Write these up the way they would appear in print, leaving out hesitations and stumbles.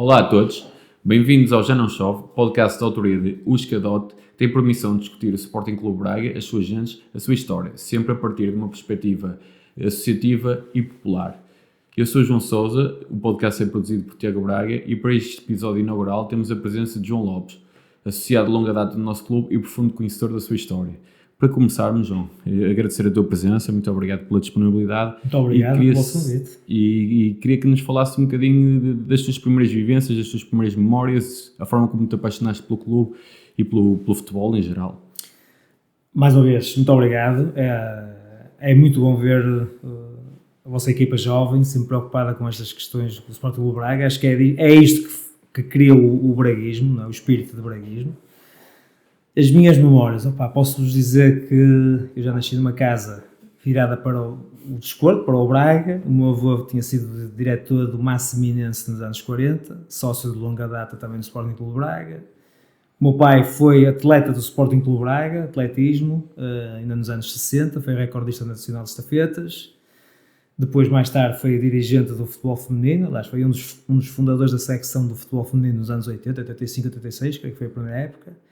Olá a todos, bem-vindos ao Já Não Chove, podcast da autoria de Usca Dot, que tem por missão de discutir o Sporting Clube Braga, as suas gentes, a sua história, sempre a partir de uma perspectiva associativa e popular. Eu sou João Sousa, o podcast é produzido por Tiago Braga e para este episódio inaugural temos a presença de João Lopes, associado de longa data do nosso clube e profundo conhecedor da sua história. Para começarmos, João, agradecer a tua presença, muito obrigado pela disponibilidade. Muito obrigado pelo convite. E queria que nos falasses um bocadinho das tuas primeiras vivências, das tuas primeiras memórias, a forma como te apaixonaste pelo clube e pelo futebol em geral. Mais uma vez, muito obrigado. É muito bom ver a vossa equipa jovem, sempre preocupada com estas questões do Sporting Clube Braga. Acho que é isto que cria o braguismo, não é? O espírito de braguismo. As minhas memórias, posso-vos dizer que eu já nasci numa casa virada para o desporto, para o Braga. O meu avô tinha sido diretor do Masseminense nos anos 40, sócio de longa data também do Sporting Clube Braga. O meu pai foi atleta do Sporting Clube Braga, atletismo, ainda nos anos 60, foi recordista nacional de estafetas. Depois, mais tarde, foi dirigente do futebol feminino, aliás, foi um dos fundadores da secção do futebol feminino nos anos 80, 85, 86, creio que foi a primeira época.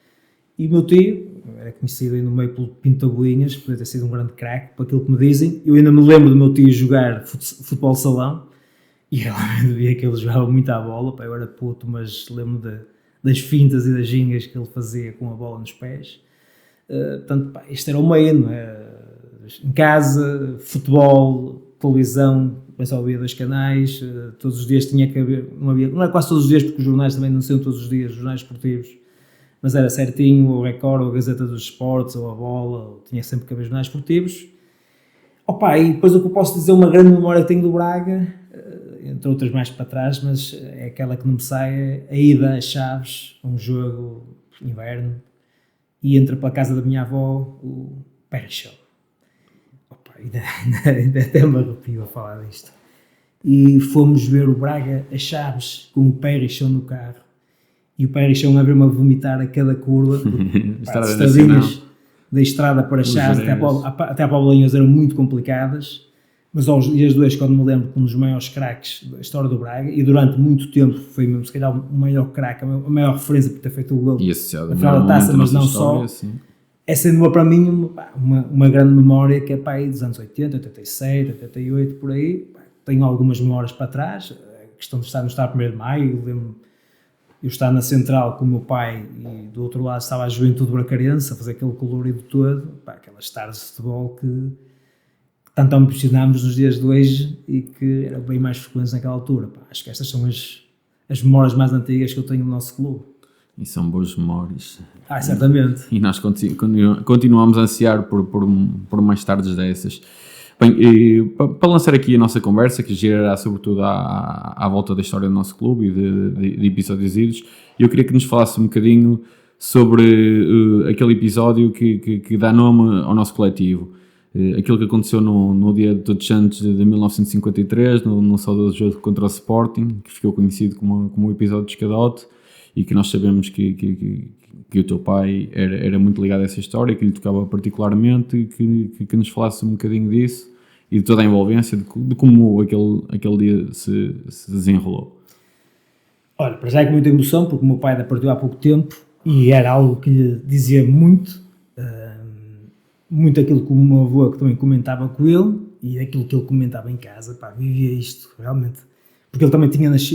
E o meu tio, era conhecido aí no meio pelo Pinto Boinhas, podia ter sido um grande craque, por aquilo que me dizem. Eu ainda me lembro do meu tio jogar futebol de salão, e realmente via que ele jogava muito à bola. Eu era puto, mas lembro das fintas e das gingas que ele fazia com a bola nos pés. Portanto, isto era o meio, não é? Em casa, futebol, televisão, só havia 2 canais, todos os dias tinha que haver, não era quase todos os dias, porque os jornais também não são todos os dias, os jornais esportivos, mas era certinho, o Record, ou a Gazeta dos Esportes, ou a Bola, tinha sempre que haver jornais esportivos. E depois o que eu posso dizer, uma grande memória que tenho do Braga, entre outras mais para trás, mas é aquela que não me sai, a ida a Chaves, um jogo inverno, e entra para a casa da minha avó o Perry-Show. Ainda até me arrepio a falar disto. E fomos ver o Braga a Chaves com o Perry-Show no carro. E o Perry-Show a ver-me a vomitar a cada curva. As estradinhas da estrada para Chaves até a Paulinhos eram muito complicadas, mas aos dias de hoje, quando me lembro que um dos maiores craques da história do Braga, e durante muito tempo foi mesmo, se calhar, o maior craque, a maior referência por ter feito o gol na final da taça, mas não só. Sim. Essa é para mim uma grande memória, que é aí dos anos 80, 87, 88, por aí. Tenho algumas memórias para trás, a questão de estar no estádio 1º de Maio, lembro-me eu estar na central com o meu pai e do outro lado estava a Juventude Bracarense a fazer aquele colorido todo, aquelas tardes de futebol que tanto impressionámos nos dias de hoje e que eram bem mais frequentes naquela altura. Acho que estas são as memórias mais antigas que eu tenho do nosso clube. E são boas memórias. Certamente. E nós continuamos a ansiar por mais tardes dessas. Bem, para lançar aqui a nossa conversa, que girará sobretudo à volta da história do nosso clube e de episódios idos, eu queria que nos falasse um bocadinho sobre aquele episódio que dá nome ao nosso coletivo. Aquilo que aconteceu no dia de Todos Santos de 1953, no saudoso jogo contra o Sporting, que ficou conhecido como o episódio de Escadote, e que nós sabemos que o teu pai era muito ligado a essa história, que lhe tocava particularmente, e que nos falasse um bocadinho disso e de toda a envolvência, de como aquele dia se desenrolou. Olha, para já é com muita emoção, porque o meu pai ainda partiu há pouco tempo e era algo que lhe dizia muito aquilo que o meu avô que também comentava com ele e aquilo que ele comentava em casa, vivia isto realmente, porque ele também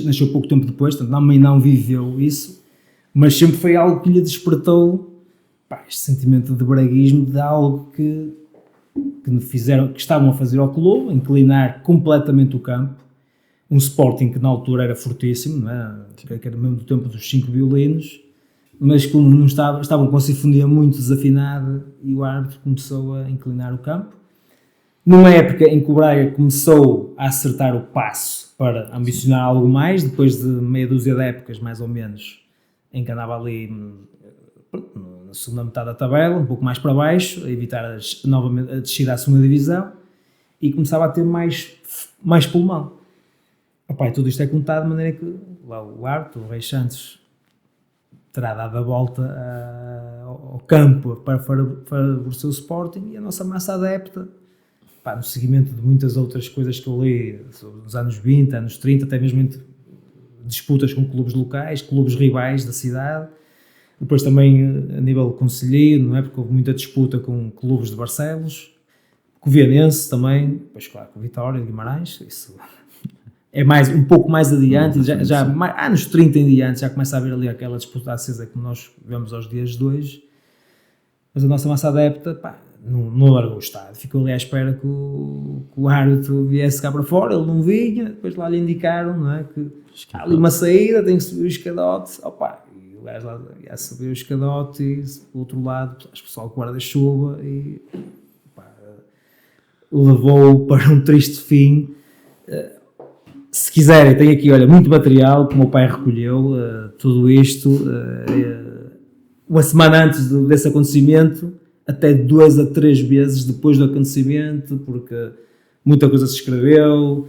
nasceu pouco tempo depois, portanto a mãe não viveu isso, mas sempre foi algo que lhe despertou este sentimento de braguismo, de algo que estavam a fazer ao clube, inclinar completamente o campo, um Sporting que na altura era fortíssimo, não é? Que era mesmo do tempo dos 5 violinos, mas como não estavam com a sinfonia muito desafinada e o árbitro começou a inclinar o campo. Numa época em que o Braga começou a acertar o passo para ambicionar algo mais, depois de meia dúzia de épocas, mais ou menos, em que andava ali na segunda metade da tabela, um pouco mais para baixo, a evitar novamente a descida à segunda divisão, e começava a ter mais pulmão. Tudo isto é contado de maneira que lá o árbitro, o Rei Santos, terá dado a volta ao campo para favorecer o Sporting, e a nossa massa adepta, no seguimento de muitas outras coisas que eu li, nos anos 20, anos 30, até mesmo disputas com clubes locais, clubes rivais da cidade. Depois também a nível concelhio, não é? Porque houve muita disputa com clubes de Barcelos, com o Vianense também, depois claro, com o Vitória de Guimarães, isso é um pouco mais adiante, já anos 30 em diante já começa a haver ali aquela disputa acesa que nós vemos aos dias de hoje, mas a nossa massa adepta, não largou o estádio, ficou ali à espera que o árbitro viesse cá para fora, ele não vinha, depois lá lhe indicaram, não é, que há ali uma saída, tem que subir o escadote, e o gajo lá ia subir o escadote e do outro lado, acho que o pessoal com guarda-chuva e levou para um triste fim. Se quiserem, tem aqui, olha, muito material que o meu pai recolheu, tudo isto, uma semana antes desse acontecimento, até 2 a 3 vezes depois do acontecimento, porque muita coisa se escreveu,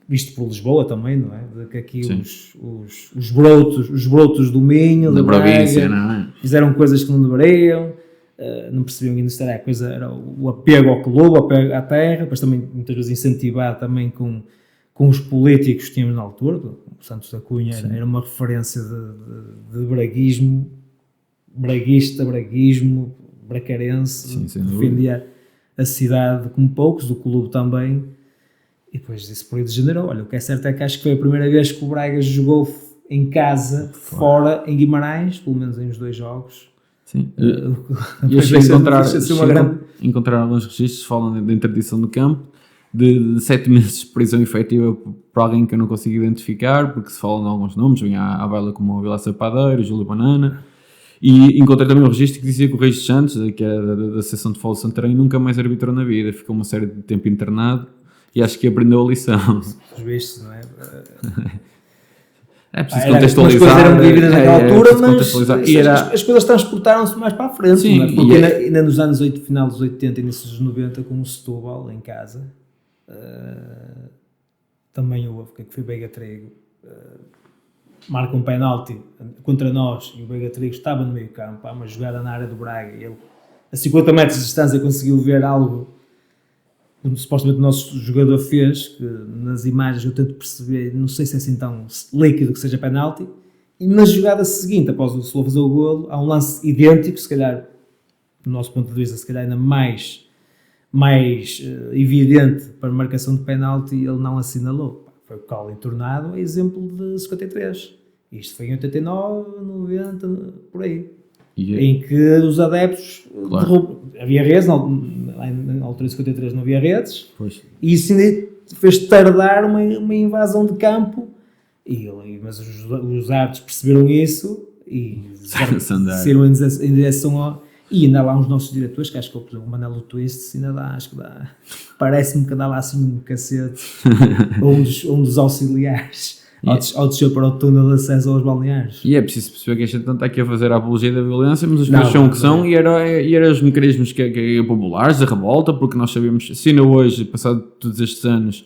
visto por Lisboa também, não é? De que aqui os brotos do Minho, da província, não é? Fizeram coisas que não deveriam, não percebiam que ainda era o apego ao clube, o apego à terra, depois também muitas vezes incentivado também com os políticos que tínhamos na altura. O Santos da Cunha era uma referência de braguismo, bracarense, defendia a cidade como poucos, o clube também, e depois isso por aí degenerou. Olha, o que é certo é que acho que foi a primeira vez que o Braga jogou em casa, fora, em Guimarães, pelo menos em uns 2 jogos. Sim, e achei encontrar alguns registros falando da interdição do campo, de 7 meses de prisão efetiva para alguém que eu não consigo identificar, porque se falam de alguns nomes, vem à baila como o Vila Sapadeiro, Júlio Banana, e encontrei também um registro que dizia que o Reis dos Santos, que era da Associação de Futebol de Santarém, nunca mais arbitrou na vida, ficou uma série de tempo internado e acho que aprendeu a lição. Os vistos, não é? É preciso contextualizar. As coisas eram vividas naquela altura, mas as coisas transportaram-se mais para a frente. Sim, não é? Porque ainda nos anos 80, final dos 80 e início dos 90, com o Setúbal em casa, também houve, que foi Beiga Trigo, marca um penalti contra nós e o Beiga Trigo estava no meio campo, há uma jogada na área do Braga e ele a 50 metros de distância conseguiu ver algo que supostamente o nosso jogador fez, que nas imagens eu tento perceber, não sei se é assim tão líquido que seja penalti, e na jogada seguinte, após o Slovo fazer o golo, há um lance idêntico, se calhar, do nosso ponto de vista, se calhar ainda mais evidente para a marcação de penalti, ele não assinalou. Foi o Colin Tornado, exemplo de 53. Isto foi em 89, 90, por aí. Em que os adeptos havia redes, na altura de 53 não havia redes, e isso ainda fez tardar uma invasão de campo, mas os árbitros perceberam isso e saíram em direção ao... E ainda lá uns nossos diretores, que acho que o Manelo Twist ainda dá, acho que dá, parece-me que anda lá assim um cacete, ou um dos auxiliares, ao descer para o túnel de acesso aos balneários. E é preciso perceber que a gente não está aqui a fazer a apologia da violência, mas as coisas são o que são, e eram os mecanismos que populares, da revolta, porque nós sabemos, se ainda hoje, passado todos estes anos,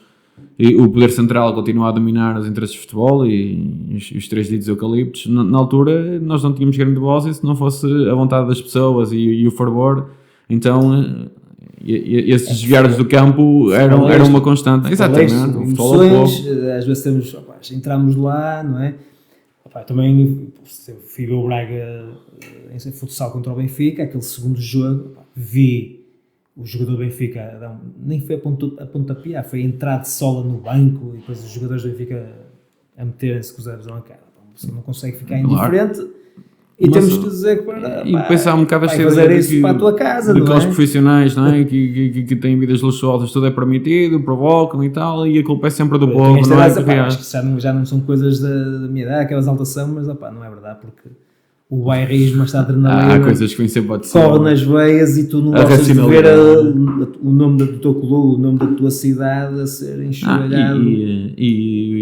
o poder central continua a dominar os interesses de futebol e os 3 ditos eucaliptos, na altura nós não tínhamos grande voz, e se não fosse a vontade das pessoas e o fervor, então esses desviados do campo eram uma constante. Exatamente, o futebol é povo. Às vezes entramos lá, não é? Também fui ver o Braga em futsal contra o Benfica, aquele segundo jogo, vi o jogador do Benfica, nem foi a pontapé, foi a entrada de sola no banco e depois os jogadores do Benfica a meterem-se com os olhos na cara. Você não consegue ficar indiferente e temos que dizer que pensar um bocado fazer isso para a tua casa, não é? Daqueles profissionais, não é? que têm vidas luxuosas, tudo é permitido, provocam e tal, e a culpa é sempre do povo, não é? Acho que já não são coisas da minha idade, aquela exaltação, mas não é verdade, porque o bairrismo, esta adrenalina, há coisas que vêm sempre a corre nas veias e tu não gostas de ver o nome do teu clube, o nome da tua cidade a ser enxovalhado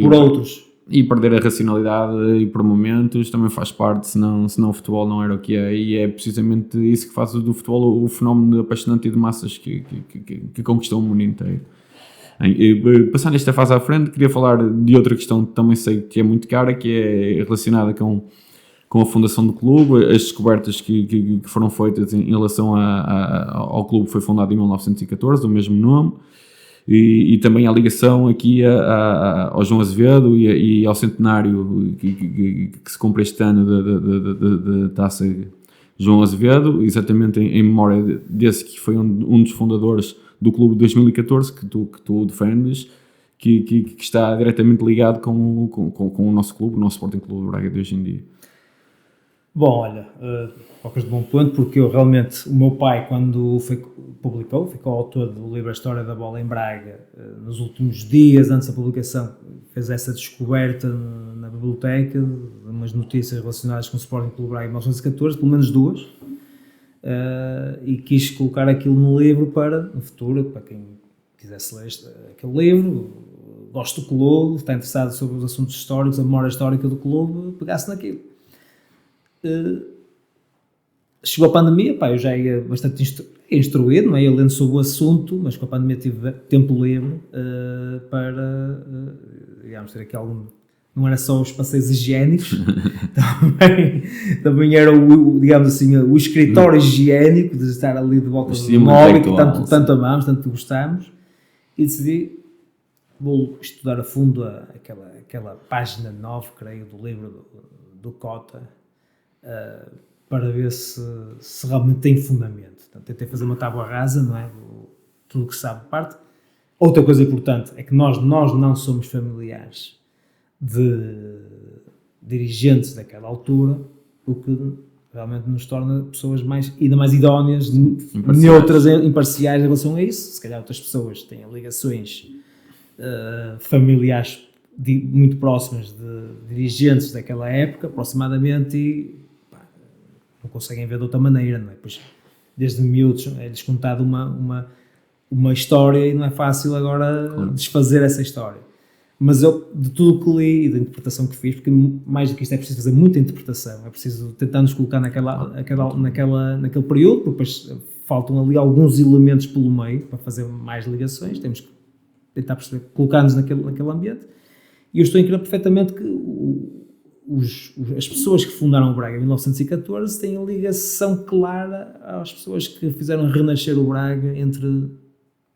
por outros. E perder a racionalidade e por momentos também faz parte, senão o futebol não era o que é, e é precisamente isso que faz do futebol o fenómeno apaixonante e de massas que conquistou o mundo inteiro. Passando esta fase à frente, queria falar de outra questão que também sei que é muito cara, que é relacionada com a fundação do clube, as descobertas que foram feitas em relação ao clube. Foi fundado em 1914, do mesmo nome, e também a ligação aqui ao João Azevedo e ao centenário que se cumpre este ano da Taça João Azevedo, exatamente em memória desse que foi um dos fundadores do clube de 2014, que tu defendes, que está diretamente ligado com o nosso clube, o nosso Sporting Clube de Braga de hoje em dia. Bom, olha, tocas de bom ponto, porque eu realmente, o meu pai, quando ficou autor do livro A História da Bola em Braga, nos últimos dias antes da publicação, fez essa descoberta na biblioteca, de umas notícias relacionadas com o Sporting Clube Braga em 1914, pelo menos duas, e quis colocar aquilo no livro para, no futuro, para quem quisesse ler aquele livro, gosta do clube, está interessado sobre os assuntos históricos, a memória histórica do clube, pegasse naquilo. Chegou a pandemia, eu já ia bastante instruído, não é? Eu lendo sobre o assunto, mas com a pandemia tive tempo livre para, digamos, ter aqui algum... Não era só os passeios higiênicos, também era digamos assim, o escritório higiênico, de estar ali de volta do móvel, que tanto amamos, tanto gostamos, e decidi, vou estudar a fundo aquela página 9, creio, do livro do Cota, para ver se realmente tem fundamento. Portanto, tentei fazer uma tábua rasa, não é? Tudo o que se sabe de parte. Outra coisa importante é que nós não somos familiares de dirigentes daquela altura, o que realmente nos torna pessoas ainda mais idóneas, neutras, imparciais em relação a isso. Se calhar outras pessoas têm ligações familiares muito próximas de dirigentes daquela época, aproximadamente, e não conseguem ver de outra maneira, não é? Pois, desde miúdos é-lhes contado uma história e não é fácil agora desfazer essa história. Mas eu, de tudo o que li e da interpretação que fiz, porque mais do que isto é preciso fazer muita interpretação, é preciso tentar nos colocar naquele período, porque depois faltam ali alguns elementos pelo meio para fazer mais ligações, temos que tentar perceber, colocar-nos naquele ambiente, e eu estou a entender perfeitamente que as pessoas que fundaram o Braga em 1914 têm a ligação clara às pessoas que fizeram renascer o Braga entre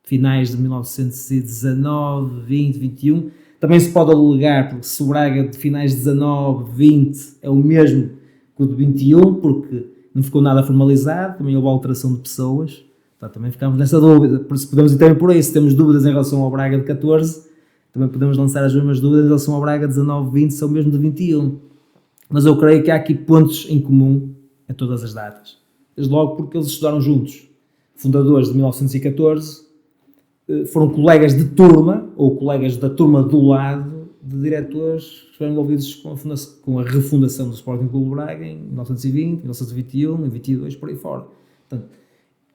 finais de 1919, 20, 21. Também se pode alegar, porque se o Braga de finais de 19, 20 é o mesmo que o de 21, porque não ficou nada formalizado, também houve alteração de pessoas, então também ficamos nessa dúvida. Por isso podemos ir também por aí, se temos dúvidas em relação ao Braga de 14, também podemos lançar as mesmas dúvidas em relação ao Braga de 19, 20, são mesmo de 21. Mas eu creio que há aqui pontos em comum a todas as datas. Desde logo porque eles estudaram juntos. Fundadores de 1914, foram colegas de turma, ou colegas da turma do lado, de diretores que estiveram envolvidos com a refundação do Sporting Clube Braga em 1920, 1921, em 22, por aí fora. Portanto,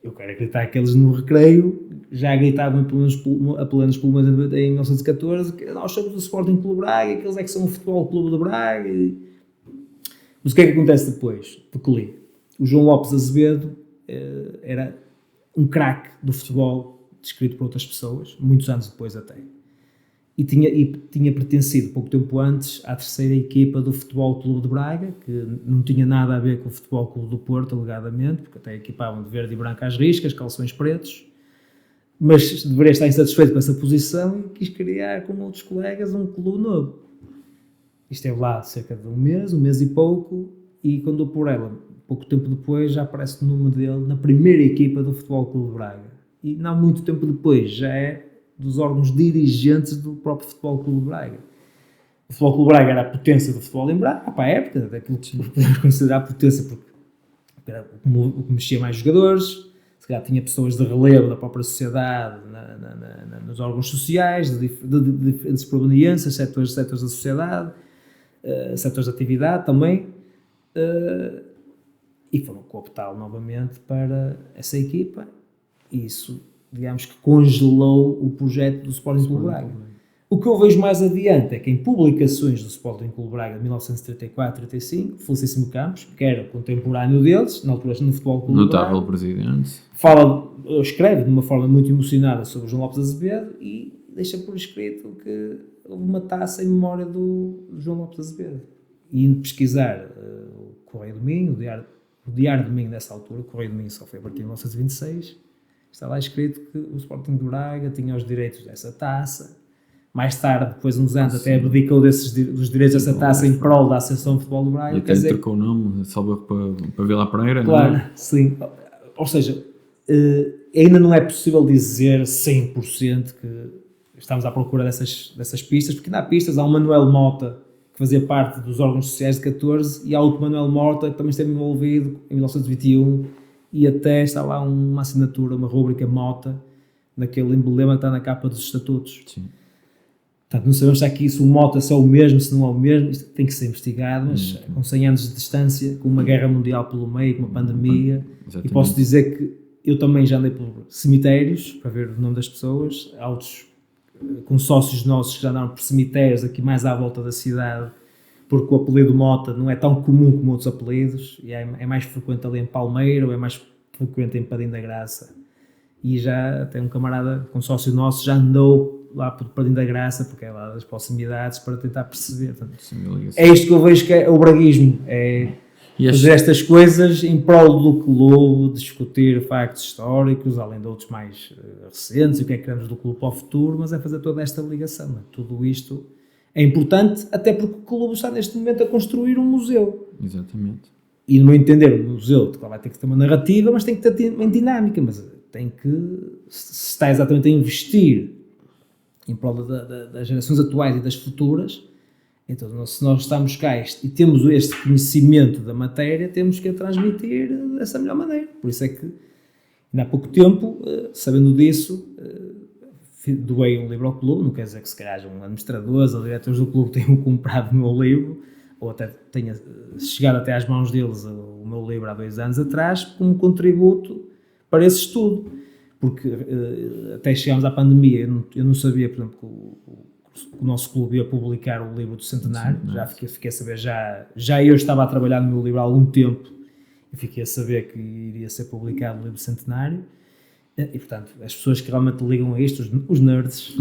eu quero acreditar que eles no recreio já gritavam a plenos pulmões em 1914 que nós somos do Sporting Clube Braga, que eles é que são o Futebol Clube de Braga. Mas o que é que acontece depois? Porque li. O João Lopes Azevedo era um craque do futebol, descrito por outras pessoas, muitos anos depois até. E tinha pertencido, pouco tempo antes, à terceira equipa do Futebol Clube de Braga, que não tinha nada a ver com o Futebol Clube do Porto, alegadamente, porque até equipavam de verde e branco às riscas, calções pretos, mas deveria estar insatisfeito com essa posição e quis criar, com outros colegas, um clube novo. E esteve lá cerca de um mês e pouco, e quando eu por ela, pouco tempo depois, já aparece o nome dele na primeira equipa do Futebol Clube de Braga. E não muito tempo depois, já é dos órgãos dirigentes do próprio Futebol Clube de Braga. O Futebol Clube de Braga era a potência do futebol em Braga, para a época, daquilo que podemos considerar potência, porque era o que mexia mais jogadores, se calhar tinha pessoas de relevo da própria sociedade, nos órgãos sociais, de diferentes proveniências, setores da sociedade, setores de atividade também, e foram cooptá-lo novamente para essa equipa, e isso, digamos que congelou o projeto do Sporting Clube Braga. O que eu vejo mais adiante é que em publicações do Sporting Clube Braga de 1934-35, Felicíssimo Campos, que era contemporâneo deles, na altura no Futebol Clube notável Braga, presidente, escreve de uma forma muito emocionada sobre o João Lopes Azevedo e deixa por escrito que houve uma taça em memória do João Lopes Azevedo. E indo pesquisar o Correio do Minho, o Diário do Minho nessa altura, o Correio do Minho só foi a partir de 1926, está lá escrito que o Sporting de Braga tinha os direitos dessa taça. Mais tarde, depois de uns anos, até abdicou dos direitos dessa taça em prol da Associação de Futebol de Braga. E até trocou o nome, salvo para Vila Pereira, claro, não é? Sim. Ou seja, ainda não é possível dizer 100% que estamos à procura dessas pistas, porque ainda há pistas. Há o Manuel Mota, que fazia parte dos órgãos sociais de 14, e há outro Manuel Mota, que também esteve envolvido em 1921, e até está lá uma assinatura, uma rúbrica Mota, naquele emblema que está na capa dos estatutos. Sim. Portanto, não sabemos se aqui se o Mota é o mesmo, se não é o mesmo, isto tem que ser investigado, mas com 100 anos de distância, com uma guerra mundial pelo meio, com uma pandemia, Exatamente. e posso dizer que eu também já andei por cemitérios, para ver o nome das pessoas, há outros consórcios nossos que já andaram por cemitérios aqui mais à volta da cidade, porque o apelido Mota não é tão comum como outros apelidos, e é mais frequente ali em Palmeira, ou é mais frequente em Padim da Graça. E já tem um camarada, consórcio nosso, já andou lá por Padim da Graça, porque é lá das proximidades, para tentar perceber. Portanto, é isto que eu vejo que é o braguismo, é fazer estas coisas em prol do clube, discutir factos históricos, além de outros mais recentes, e o que é que queremos do clube para o futuro, mas é fazer toda esta ligação. Tudo isto é importante, até porque o clube está neste momento a construir um museu. Exatamente. E no meu entender, o museu vai ter que ter uma narrativa, mas tem que ter uma dinâmica, mas tem que, se está exatamente a investir em prol das gerações atuais e das futuras, então se nós estamos cá e temos este conhecimento da matéria, temos que a transmitir dessa melhor maneira. Por isso é que, ainda há pouco tempo, sabendo disso, doei um livro ao clube. Não quer dizer que se calhar um administradores ou diretores do clube tenham comprado o meu livro, ou até tenha chegado até às mãos deles o meu livro há 2 anos atrás, como contributo para esse estudo. Porque até chegámos à pandemia, eu não sabia, por exemplo, que o nosso clube ia publicar o livro do centenário. Já fiquei a saber, já eu estava a trabalhar no meu livro há algum tempo, e fiquei a saber que iria ser publicado o livro do centenário. E, portanto, as pessoas que realmente ligam a isto, os nerds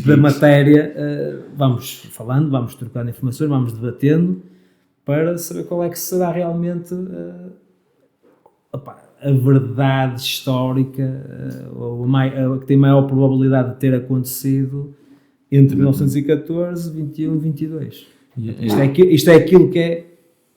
da matéria, vamos falando, vamos trocando informações, vamos debatendo, para saber qual é que será realmente a verdade histórica, ou a que tem maior probabilidade de ter acontecido entre 1914, 21 e 22. Isto é aquilo que é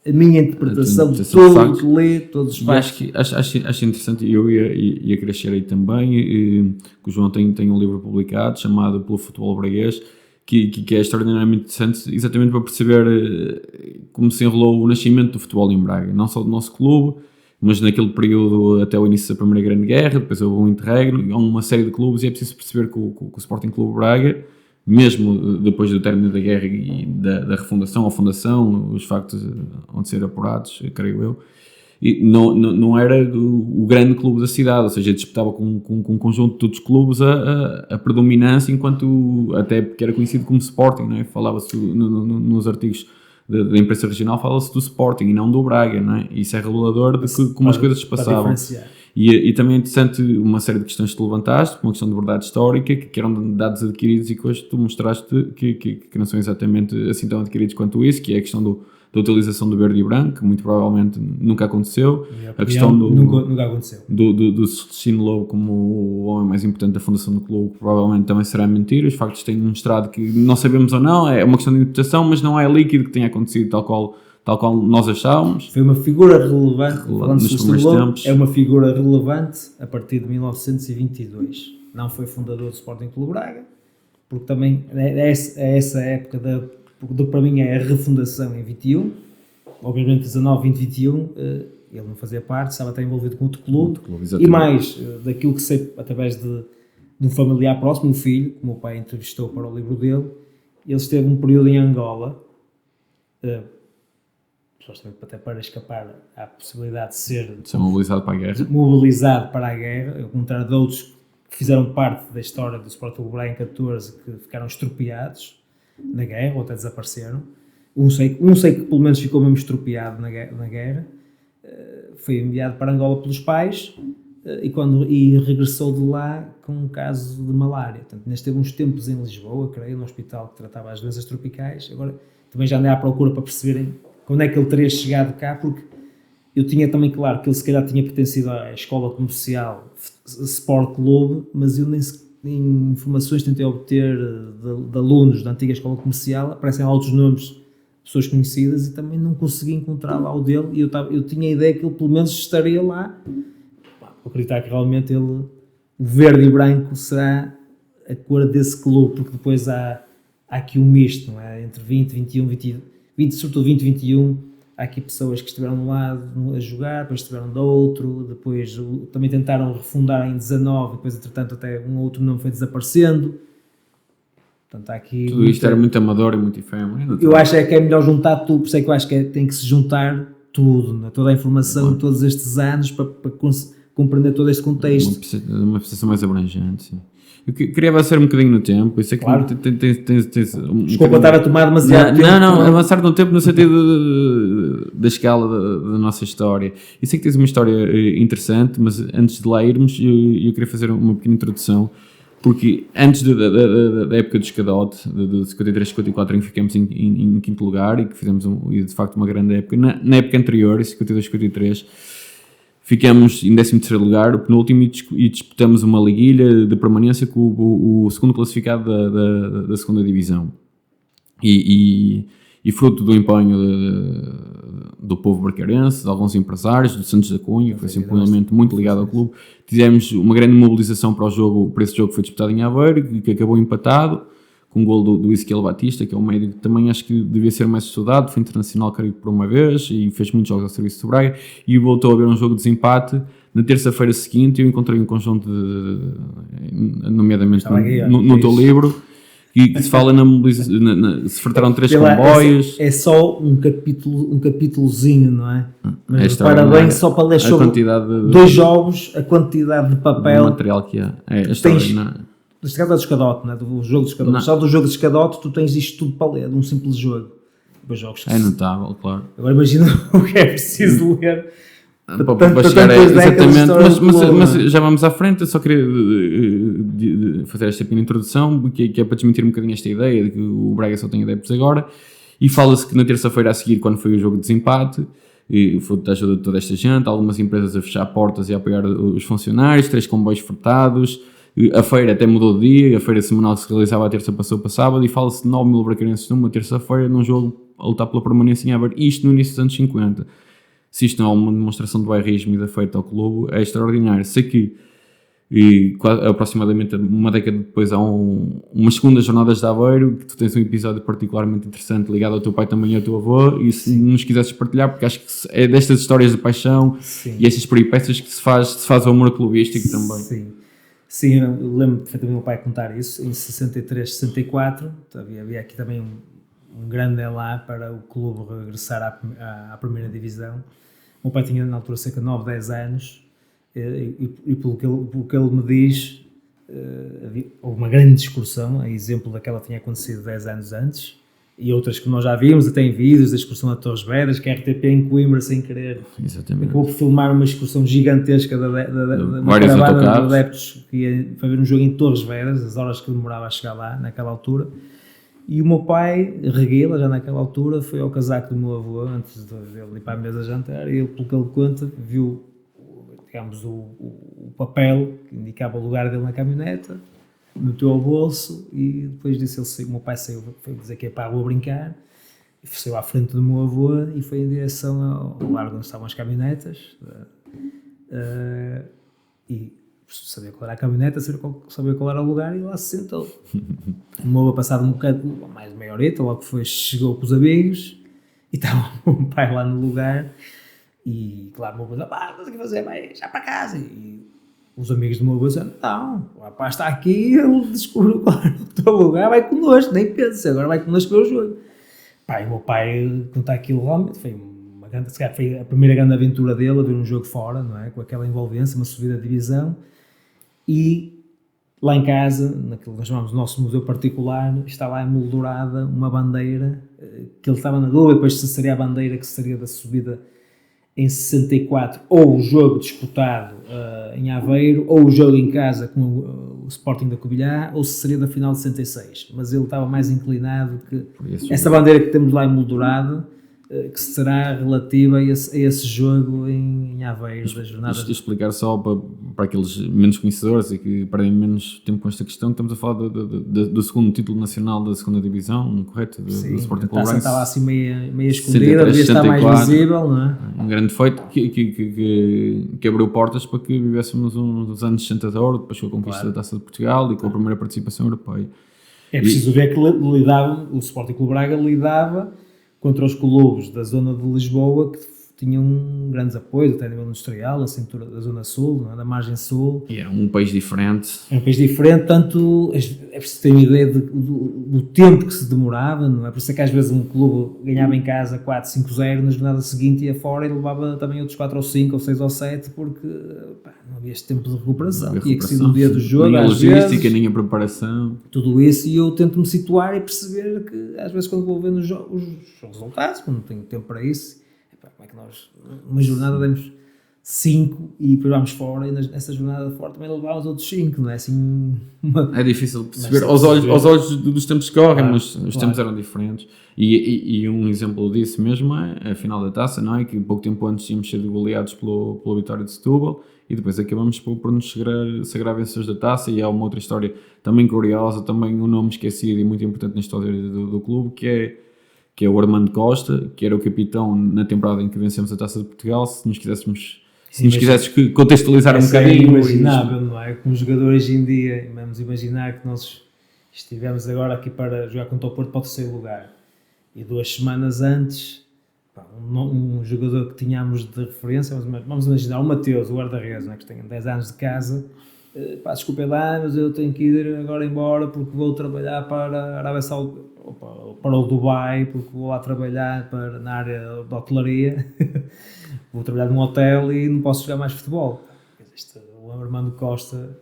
a minha interpretação de tudo o que lê, todos os factos. Acho interessante, e eu ia querer chegar aí também, que o João tem um livro publicado chamado Pelo Futebol Braguês, que é extraordinariamente interessante, exatamente para perceber como se enrolou o nascimento do futebol em Braga, não só do nosso clube, mas naquele período até o início da Primeira Grande Guerra. Depois houve um interregno, há uma série de clubes, e é preciso perceber que o Sporting Clube Braga, mesmo depois do término da guerra e da refundação ou fundação, os factos onde ser apurados, creio eu, e não era o grande clube da cidade, ou seja, disputava com um conjunto de todos os clubes a predominância, enquanto até porque era conhecido como Sporting, não é? Falava-se nos artigos da imprensa regional, fala-se do Sporting e não do Braga, não é? Isso é revelador de como as coisas se passavam. E também é interessante uma série de questões que tu levantaste, uma questão de verdade histórica, que eram dados adquiridos, e que hoje tu mostraste que não são exatamente assim tão adquiridos quanto isso, que é a questão da utilização do verde e branco, que muito provavelmente nunca aconteceu. A questão nunca aconteceu. Do Celestino Lobo como o homem mais importante da fundação do clube, provavelmente também será mentira. Os factos têm mostrado que não sabemos ou não, é uma questão de interpretação, mas não é líquido que tenha acontecido tal qual nós achávamos. Foi uma figura relevante nos primeiros tempos. É uma figura relevante a partir de 1922. Não foi fundador do Sporting Clube Braga, porque também é essa época porque para mim é a refundação em 21, obviamente 19, 20, 21, ele não fazia parte, estava até envolvido com outro clube, e mais daquilo que sei através de um familiar próximo, um filho, que o meu pai entrevistou para o livro dele. Ele esteve um período em Angola, até para escapar à possibilidade de ser mobilizado para a guerra. Mobilizado para a guerra, ao contrário de outros que fizeram parte da história do Sporting Braga em 14, que ficaram estropiados na guerra, ou até desapareceram. Um sei que pelo menos ficou mesmo estropiado na guerra, foi enviado para Angola pelos pais, e regressou de lá com um caso de malária. Portanto, ainda esteve uns tempos em Lisboa, creio, no hospital que tratava as doenças tropicais. Agora também já andei à procura para perceberem quando é que ele teria chegado cá, porque eu tinha também claro que ele se calhar tinha pertencido à escola comercial Sport Clube, mas eu nem informações tentei obter de alunos da antiga escola comercial, aparecem lá outros nomes, pessoas conhecidas, e também não consegui encontrar lá o dele, e eu tinha a ideia que ele pelo menos estaria lá. Vou acreditar que realmente o verde e branco será a cor desse clube, porque depois há aqui um misto, não é? Entre 20, 21, 20, sobretudo 20 e 21, há aqui pessoas que estiveram de um lado a jogar, depois estiveram do outro, depois também tentaram refundar em 19, depois entretanto até um outro nome foi desaparecendo. Portanto, há aqui tudo isto era muito amador e muito efêmero. Eu acho que é melhor juntar tudo, por isso é que eu acho que tem que se juntar tudo, né? Toda a informação de todos estes anos para compreender todo este contexto. Uma percepção mais abrangente, sim. Eu queria avançar um bocadinho no tempo, isso é que claro. Desculpa estar a tomar demasiado tempo. Não, avançar no tempo no sentido da escala da nossa história. Eu sei que tens uma história interessante, mas antes de lá irmos, eu queria fazer uma pequena introdução, porque antes da época do Escadote, de 53-54, em que ficamos em quinto lugar e que fizemos de facto uma grande época, na época anterior, em 52-53, ficamos em 13º lugar, o penúltimo, e disputamos uma liguilha de permanência com o segundo classificado da segunda divisão. E fruto do empenho do povo barcarense, de alguns empresários, do Santos da Cunha, que foi sempre um elemento muito ligado ao clube, fizemos uma grande mobilização para esse jogo que foi disputado em Aveiro, que acabou empatado, com um gol do Ezequiel Batista, que é um médio que também acho que devia ser mais estudado, foi internacional caribe por uma vez e fez muitos jogos ao serviço do Braga, e voltou a haver um jogo de desempate. Na terça-feira seguinte eu encontrei um conjunto nomeadamente no teu livro, que se fala na mobilização, se fartaram 3 comboios. É só um capítulozinho, não é? Mas parabéns, só para ler sobre 2 jogos, a quantidade de papel, o material que há. A história, neste caso é do Escadote, não é? Do jogo de Escadote. Só do jogo de Escadote tu tens isto tudo para ler, de um simples jogo. Jogos é notável, claro. Agora imagina o que é preciso ler. Para chegar exatamente, mas já vamos à frente. Eu só queria fazer esta pequena introdução, que é para desmentir um bocadinho esta ideia de que o Braga só tem adeptos agora. E fala-se que na terça-feira a seguir, quando foi o jogo de desempate, e foi da ajuda de toda esta gente, algumas empresas a fechar portas e a apoiar os funcionários, 3 comboios fretados. A feira até mudou de dia, a feira semanal que se realizava à terça passou para sábado, e fala-se de 9.000 bracarenses numa terça-feira num jogo a lutar pela permanência em Aveiro, isto no início dos anos 50. Se isto não é uma demonstração do bairrismo e da feita ao clube, é extraordinário. Sei que aproximadamente uma década depois há umas segundas jornadas de Aveiro, que tu tens um episódio particularmente interessante ligado ao teu pai também e ao teu avô, e se nos quisesses partilhar, porque acho que é destas histórias de paixão e estas peripécias que se faz o amor clubístico também. Sim, eu lembro perfeitamente do meu pai contar isso, em 63, 64, havia aqui também um grande elá para o clube regressar à primeira divisão. O meu pai tinha na altura cerca de 9, 10 anos, e pelo que ele me diz, houve uma grande discussão, a exemplo daquela que tinha acontecido 10 anos antes, e outras que nós já vimos, até em vídeos, da excursão a Torres Vedras, que a RTP em Coimbra, sem querer, acabou por filmar uma excursão gigantesca de uma caravana de adeptos que ia ver um jogo em Torres Vedras, as horas que demorava a chegar lá, naquela altura. E o meu pai, reguila, já naquela altura, foi ao casaco do meu avô, antes de ele ir para a mesa jantar, e ele, pelo que ele conta, viu, digamos, o papel que indicava o lugar dele na caminhoneta, meteu ao bolso, e depois disso o meu pai saiu, foi dizer que ia para a rua brincar, e saiu à frente do meu avô e foi em direção ao largo onde estavam as caminhonetas, e sabia qual era a caminhoneta, sabia qual era o lugar, e lá se sentou. O meu avô, passado um bocado, mais de meia horita, logo foi, chegou com os amigos, e estava o meu pai lá no lugar, e claro, o meu avô disse, não sei o que fazer, vai já para casa. E os amigos do meu avô disseram, não, o rapaz está aqui, ele descobriu qual era o teu lugar, vai connosco, nem pensa, agora vai connosco ver o jogo. O meu pai contar aquilo realmente foi foi a primeira grande aventura dele, a ver um jogo fora, não é? Com aquela envolvência, uma subida de divisão. E lá em casa, naquilo que nós chamamos de nosso museu particular, está lá emoldurada uma bandeira, que ele estava na dúvida, depois se seria a bandeira que seria da subida em 64, ou o jogo disputado em Aveiro, ou o jogo em casa com o Sporting da Covilhã, ou se seria da final de 66. Mas ele estava mais inclinado que essa bandeira que temos lá emoldurada, que será relativa a esse jogo em Aveiro, da jornada. Isto explicar só para aqueles menos conhecedores e que perdem menos tempo com esta questão, estamos a falar do segundo título nacional da segunda divisão, correto? Do Sporting Clube Braga. Estava assim meio escondida, devia estar mais visível, não é? Um grande feito que abriu portas para que vivêssemos uns anos 60 de ouro, depois com a conquista da Taça de Portugal e com a primeira participação europeia. É preciso ver que o Sporting Clube Braga lidava contra os clubes da zona de Lisboa que tinham grandes apoios, até a nível industrial, a cintura da zona sul, não é? Da margem sul. E era um país diferente. Era um país diferente, tanto é preciso ter uma ideia do tempo que se demorava, não é? Por isso é que às vezes um clube ganhava em casa 4-5-0, na jornada seguinte ia fora e levava também outros 4 ou 5 ou 6 ou 7, porque não havia este tempo de recuperação. Tinha que ser no dia do jogo, nem a às logística, vezes, nem a preparação. tudo isso, e eu tento-me situar e perceber que às vezes quando vou vendo os resultados, quando não tenho tempo para isso, como é que nós, numa jornada demos 5 e depois vamos fora, e nessa jornada de fora também levámos outros 5, não é assim? É difícil perceber aos olhos dos tempos que correm, mas os tempos eram diferentes. E um exemplo disso mesmo é a final da Taça, não é? Que pouco tempo antes tínhamos sido goleados pelo Vitória de Setúbal e depois acabamos por nos sagrar vencedores da Taça. E há uma outra história também curiosa, também um nome esquecido e muito importante na história do clube, que é o Armando Costa, que era o capitão na temporada em que vencemos a Taça de Portugal. Se nos quisesses contextualizar um bocadinho. É imaginável, não é? Como jogador hoje em dia, vamos imaginar que nós estivemos agora aqui para jogar contra o Porto para o terceiro lugar. E 2 semanas antes, um jogador que tínhamos de referência, vamos imaginar, o Mateus, o guarda-redes, que tem 10 anos de casa, desculpem lá, mas eu tenho que ir agora embora porque vou trabalhar para a Arábia Saudita, para o Dubai, porque vou lá trabalhar na área da hotelaria, vou trabalhar num hotel e não posso jogar mais futebol. O Armando Costa,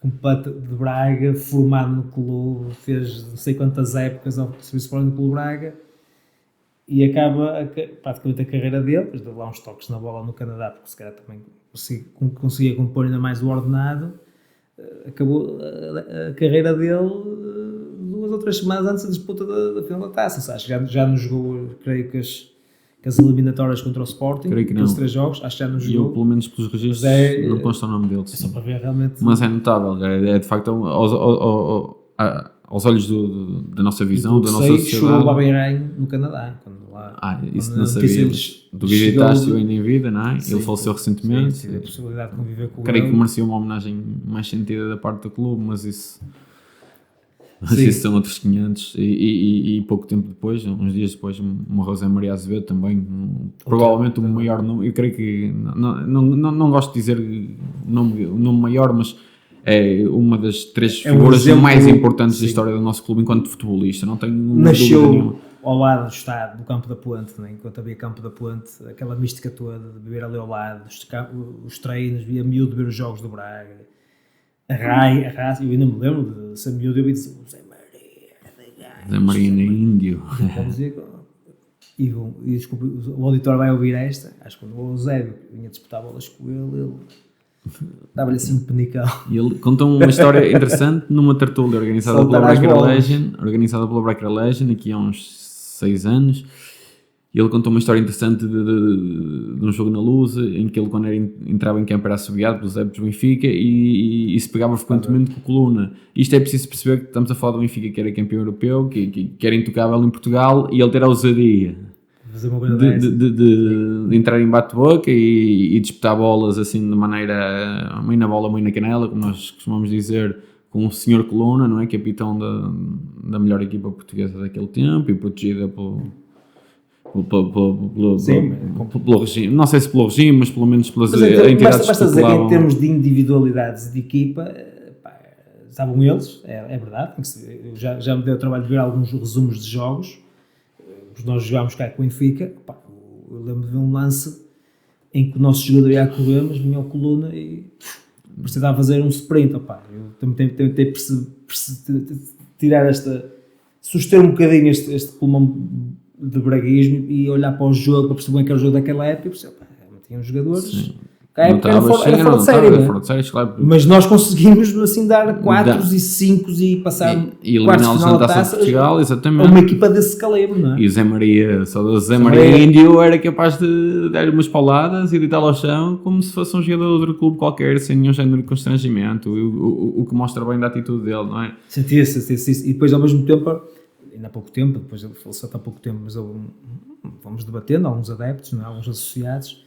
completo de Braga, formado no clube, fez não sei quantas épocas ao Serviço Sporting do Clube Braga e acaba praticamente a carreira dele, depois deu lá uns toques na bola no Canadá, porque se calhar também conseguia compor ainda mais o ordenado. Acabou a carreira dele 2 ou 3 semanas antes da disputa da final da Taça. Acho que já nos jogou, creio que as eliminatórias contra o Sporting, aqueles 3 jogos, acho que já nos jogou. E eu, pelo menos pelos registros, não consta o nome dele. É só para ver realmente. Mas é notável, é de facto aos olhos da nossa visão, da nossa sociedade. Chegou o Babeiranho no Canadá. Isso não sabia. Tu visitaste-o ainda em vida, não é? Sim, ele faleceu recentemente. Sim, tive a possibilidade de conviver com ele. Creio que merecia uma homenagem mais sentida da parte do clube, mas isso são outros 500. E pouco tempo depois, uns dias depois, morreu Zé Maria Azevedo também. Provavelmente o maior nome. Eu creio que. Não gosto de dizer o nome maior, mas é uma das 3 figuras mais importantes da história do nosso clube enquanto futebolista. Não tenho dúvida nenhuma. Ao lado do Campo da Ponte, né? Enquanto havia Campo da Ponte, aquela mística toda de beber ali ao lado, os treinos, via miúdo ver os jogos do Braga, a raça, eu ainda me lembro de ser miúdo, eu ia dizer Zé Maria na Índio. E desculpa, o auditório vai ouvir esta, acho que quando o Eusébio vinha disputar bolas com ele dava-lhe assim um penical. E ele contou uma história interessante numa tertúlia organizada pela Breaker Legend, aqui há uns 6 anos, e ele contou uma história interessante de um jogo na Luz, em que ele, quando entrava em campo, era assobiado pelos adeptos do Benfica e se pegava frequentemente com a coluna. Isto é preciso perceber que estamos a falar do Benfica, que era campeão europeu, que era intocável em Portugal, e ele ter a ousadia de entrar em bate-boca e disputar bolas assim de maneira meio na bola, meio na canela, como nós costumamos dizer, com o Sr. Coluna, não é? Capitão da melhor equipa portuguesa daquele tempo e protegida pelo regime, não sei se pelo regime, mas pelo menos pelas entidades basta dizer que em termos de individualidades de equipa, estavam eles, é verdade, eu já me deu o trabalho de ver alguns resumos de jogos, porque nós jogámos cá com o Benfica, eu lembro de ver um lance em que o nosso jogador ia a correr, mas vinha ao Coluna e precisava fazer um sprint. Eu também tentei tirar suster um bocadinho este pulmão de braguismo e olhar para o jogo, para perceber bem que era o jogo daquela época, e perceber, tinham jogadores A época era fora de série, era fora de série, claro. Mas nós conseguimos assim dar 4 e 5 e passar e eliminá-los na Taça de Portugal, exatamente. Uma equipa desse calibre, não é? E o Zé Maria, só do Zé Maria Índio era capaz de dar umas pauladas e deitá-lo ao chão como se fosse um jogador de outro clube qualquer, sem nenhum género de constrangimento, o que mostra bem da atitude dele, não é? Sentia-se isso. E depois ao mesmo tempo, ainda há pouco tempo, depois ele faleceu há pouco tempo, mas vamos debatendo, alguns adeptos, não é? Alguns associados,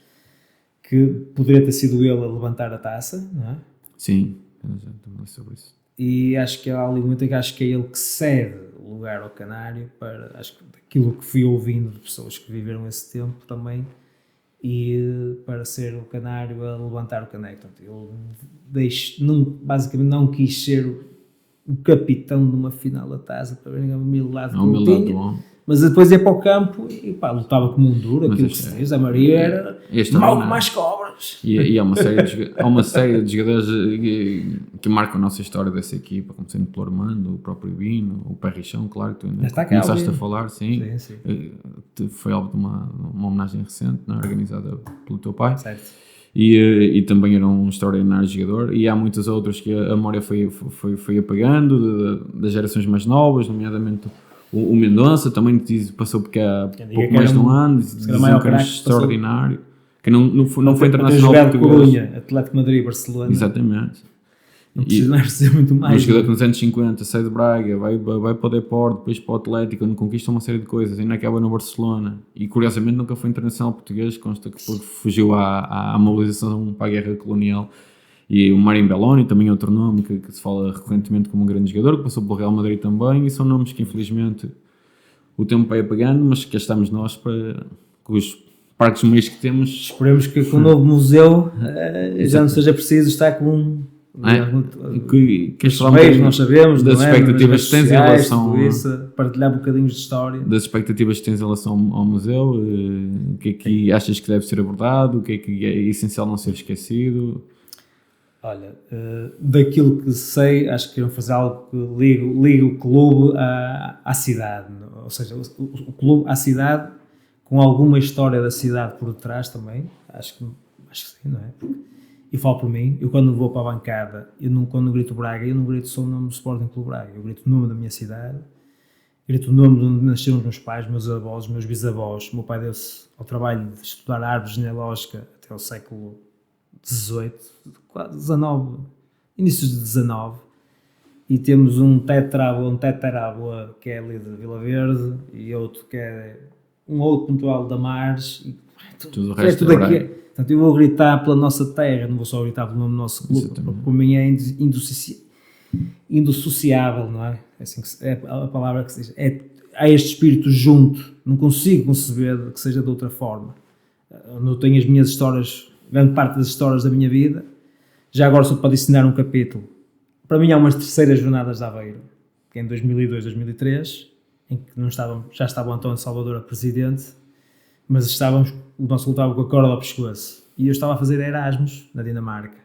que poderia ter sido ele a levantar a taça, não é? Sim, já estou sobre isso. E acho que há ali muito que acho que é ele que cede o lugar ao Canário para, acho que daquilo que fui ouvindo de pessoas que viveram esse tempo também, e para ser o Canário a levantar o caneco. Portanto, ele basicamente não quis ser o capitão de uma final da taça para ver a humildade que ele tinha. Mas depois ia para o campo e pá, lutava como um duro, aquilo que se diz. A Maria era mal como as cobras. E há uma série de jogadores que marcam a nossa história dessa equipa, como sendo o Armando, o próprio Bino, o Perrichão, claro, que tu ainda começaste a falar, sim. Foi algo de uma homenagem recente, não, organizada pelo teu pai. Certo. E também era um extraordinário jogador, e há muitas outras que a memória foi apagando, das gerações mais novas, nomeadamente o Mendonça também passou porque há pouco mais de um ano, diziam que era extraordinário, que não foi internacional português. Corunha, Atlético Madrid, Barcelona. Exatamente. Não precisa ser muito mais. Um jogador que nos anos 50 sai de Braga, vai para o Deportivo, depois para o Atlético, onde conquista uma série de coisas, ainda acaba no Barcelona. E curiosamente nunca foi internacional português, consta que fugiu à mobilização para a guerra colonial. E o Marinho Belloni, também outro nome que se fala recorrentemente como um grande jogador, que passou pelo Real Madrid também, e são nomes que infelizmente o tempo vai apagando, mas que estamos nós para, com os parques meios que temos. Esperemos que com o novo museu já não seja preciso estar com que meios, nós sabemos, das expectativas que tens em relação a partilhar bocadinhos de história. Das expectativas que tens em relação ao museu, o que é que achas que deve ser abordado, o que é essencial não ser esquecido? Olha, daquilo que sei, acho que queriam fazer algo que ligue o clube à cidade, ou seja, o clube à cidade com alguma história da cidade por detrás também, acho que sim, não é? E falo por mim, eu quando vou para a bancada, quando grito Braga, eu não grito só o nome do Sporting Clube Braga, eu grito o nome da minha cidade, grito o nome de onde nasceram os meus pais, meus avós, meus bisavós. O meu pai deu-se ao trabalho de estudar árvore genealógica até o século XVIII, XIX, inícios de XIX, e temos um tetrábula que é ali de Vila Verde e outro que é um outro pontual da Mares, e tudo o resto tudo aqui. Portanto, eu vou gritar pela nossa terra, não vou só gritar pelo nome do nosso clube, porque para mim é indissociável, não é? É, assim que é a palavra que se diz. Há este espírito junto, não consigo conceber que seja de outra forma. Eu tenho as minhas histórias, grande parte das histórias da minha vida. Já agora só para adicionar um capítulo. Para mim há umas terceiras jornadas de Aveiro, que é em 2002, 2003, em que já estava o António Salvador a presidente, mas o nosso clube estava com a corda ao pescoço. E eu estava a fazer Erasmus na Dinamarca.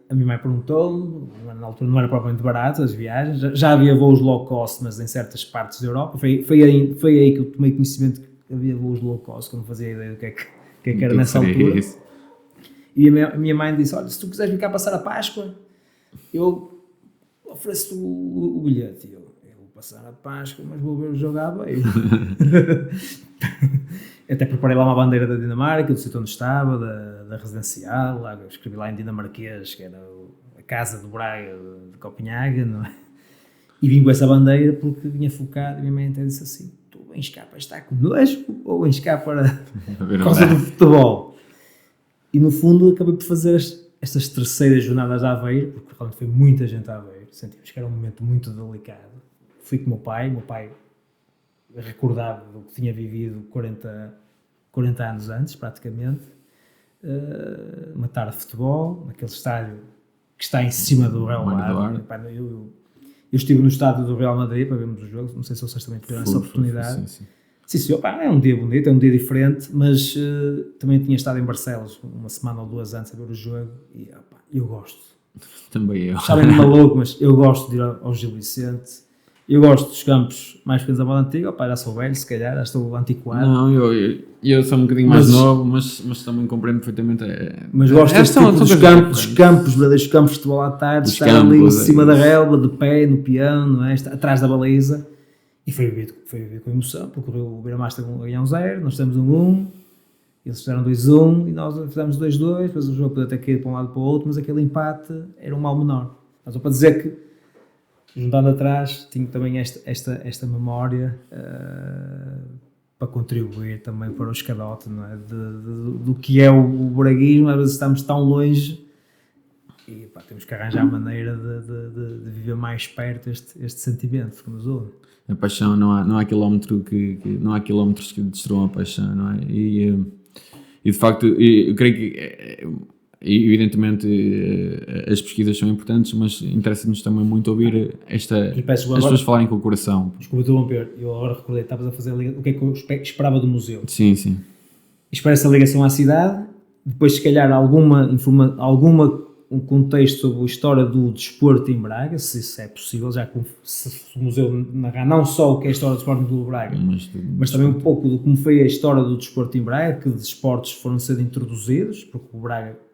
A minha mãe perguntou-me, na altura não era propriamente barato as viagens, já havia voos low cost, mas em certas partes da Europa. Foi aí que eu tomei conhecimento que havia voos low cost, que eu não fazia ideia do que é que era nessa altura. Isso. E a minha mãe disse, olha, se tu quiseres vir cá passar a Páscoa, eu ofereço-te o bilhete. E eu vou passar a Páscoa, mas vou ver o jogo à Aveiro. Até preparei lá uma bandeira da Dinamarca, do sítio onde estava, da residencial, lá, eu escrevi lá em dinamarquês, que era a casa do Braga de Copenhague, não é? E vim com essa bandeira porque vinha focado, e a minha mãe até disse assim, tu vens cá para estar connosco ou vens cá para por causa do futebol? E no fundo acabei por fazer estas terceiras jornadas a Aveiro, porque realmente foi muita gente a Aveiro, sentimos que era um momento muito delicado. Fui com o meu pai recordava do que tinha vivido 40 anos antes, praticamente, uma tarde de futebol, naquele estádio que está em cima do Real Madrid. Eu estive no estádio do Real Madrid para vermos os jogos, não sei se vocês também tiveram essa oportunidade. Sim, é um dia bonito, é um dia diferente, mas também tinha estado em Barcelos uma semana ou duas antes a ver o jogo e eu gosto. Também eu. Sabem-me maluco, mas eu gosto de ir ao Gil Vicente. Eu gosto dos campos mais pequenos da moda antiga, opa, já sou velho, se calhar, já estou antiquado. Não, eu sou um bocadinho mais novo, mas também compreendo perfeitamente. Mas gosto deste tipo dos campos, verdadeiros campos de futebol à tarde, estar ali em cima da relva, de pé, no peão, não é? Atrás da baliza. E foi vivido com emoção, porque o Beira-Mar a ganhar 1-0, nós temos 1-1, eles fizeram 2-1 e nós fizemos 2-2, depois o jogo podia ter caído para um lado e para o outro, mas aquele empate era um mal menor. Mas só para dizer que, juntando atrás, tinha também esta memória para contribuir também para o escadote, não é? Do que é o braguismo. Às vezes estamos tão longe e temos que arranjar maneira de viver mais perto este sentimento que nos une. A paixão, não há quilómetros que destruam a paixão, não é? E de facto, eu creio que, evidentemente, as pesquisas são importantes, mas interessa-nos também muito ouvir as pessoas falarem com o coração. Desculpa interromper, eu agora recordei, estavas a fazer o que é que eu esperava do museu. Sim, sim. Espero essa ligação à cidade, depois se calhar um contexto sobre a história do desporto em Braga, se isso é possível, já que se o museu narrar não só o que é a história do Sporting Clube Braga, mas também um pouco do como foi a história do desporto em Braga, que desportos foram sendo introduzidos, porque o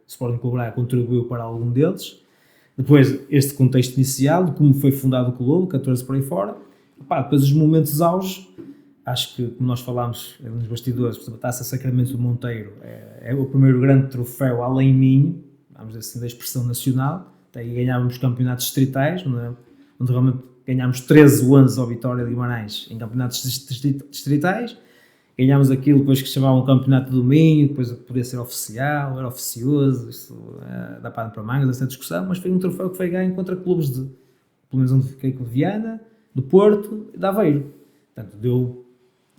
Sporting Clube Braga contribuiu para algum deles. Depois este contexto inicial, de como foi fundado o clube, 14 por aí fora. Depois os momentos auge, acho que, como nós falámos nos bastidores, por exemplo, a Taça Sacramento do Monteiro é o primeiro grande troféu além Minho, vamos dizer assim, da expressão nacional. Daí ganhávamos campeonatos distritais, onde realmente ganhámos 13 anos ao Vitória de Guimarães em campeonatos distritais. Ganhámos aquilo depois que chamavam o campeonato do Minho, depois podia ser oficial, era oficioso, isso dá para mangas, essa discussão, mas foi um troféu que foi ganho contra clubes pelo menos onde fiquei, com Viana, do Porto e de Aveiro. Portanto,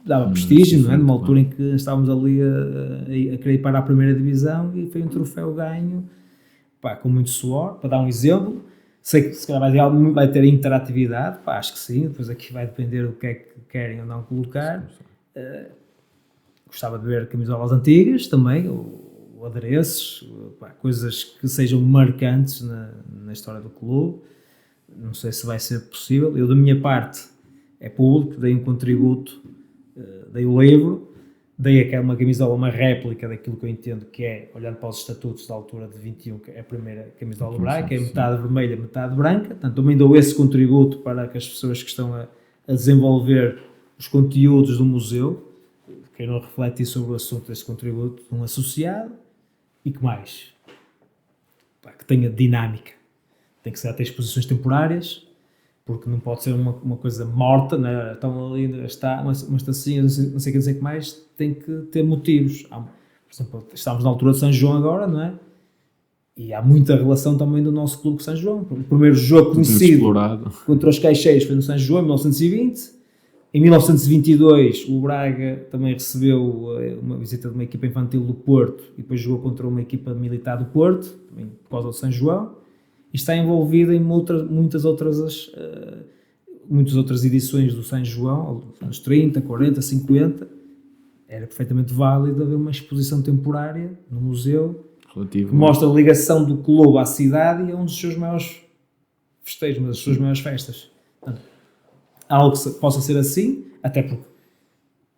dava prestígio, não é? Numa altura em que estávamos ali a querer ir para a primeira divisão, e foi um troféu ganho com muito suor. Para dar um exemplo, sei que se calhar vai ter interatividade, acho que sim, depois aqui vai depender do que é que querem ou não colocar. Gostava de ver camisolas antigas também, ou adereços, coisas que sejam marcantes na história do clube. Não sei se vai ser possível. Eu, da minha parte, é público, dei um contributo, dei o livro, dei aquela uma camisola, uma réplica daquilo que eu entendo que é, olhando para os estatutos da altura de 21, que é a primeira camisola do Braga, que é metade vermelha, metade branca. Portanto, também dou esse contributo para que as pessoas que estão a desenvolver os conteúdos do museu queiram refletir sobre o assunto desse contributo de um associado. E que mais? Que tenha dinâmica. Tem que ser até exposições temporárias, porque não pode ser uma coisa morta, né? Então ali está uma estacinha, não sei o que dizer que mais, tem que ter motivos. Por exemplo, estamos na altura de São João agora, não é? E há muita relação também do nosso clube com São João. O primeiro jogo conhecido contra os Caixeiros foi no São João, em 1920. Em 1922, o Braga também recebeu uma visita de uma equipa infantil do Porto e depois jogou contra uma equipa militar do Porto, também por causa do São João, e está envolvido em muitas outras edições do São João, anos 30, 40, 50. Era perfeitamente válido haver uma exposição temporária no museu que mostra a ligação do clube à cidade e a um dos seus maiores festejos, uma das suas maiores festas. Portanto, algo que possa ser assim, até porque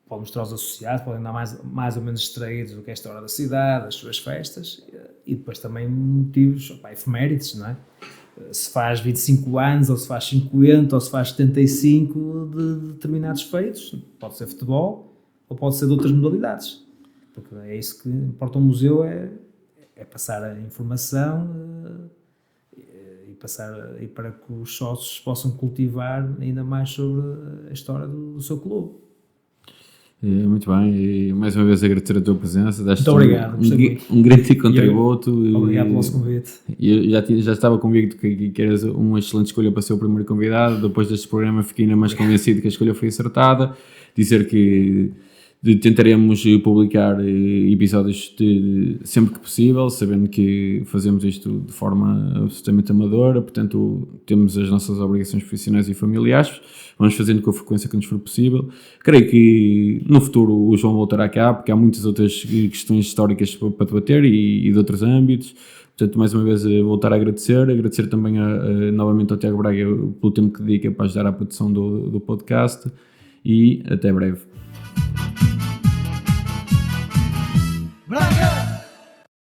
pode mostrar os associados, podem andar mais ou menos distraídos do que é a história da cidade, as suas festas, e depois também motivos, efemérides, não é? Se faz 25 anos, ou se faz 50, ou se faz 75 de determinados feitos, pode ser futebol, ou pode ser de outras modalidades, porque é isso que importa ao museu, é passar a informação e para que os sócios possam cultivar ainda mais sobre a história do seu clube. Muito bem, e mais uma vez agradecer a tua presença. Muito obrigado. Um grande contributo. Obrigado pelo nosso convite. Eu já estava convicto que eras uma excelente escolha para ser o primeiro convidado. Depois deste programa fiquei ainda mais convencido que a escolha foi acertada. Dizer que tentaremos publicar episódios sempre que possível, sabendo que fazemos isto de forma absolutamente amadora, portanto temos as nossas obrigações profissionais e familiares, vamos fazendo com a frequência que nos for possível. Creio que no futuro o João voltará cá, porque há muitas outras questões históricas para debater e de outros âmbitos. Portanto, mais uma vez, voltar a agradecer também novamente ao Tiago Braga pelo tempo que dedica para ajudar à produção do podcast, e até breve.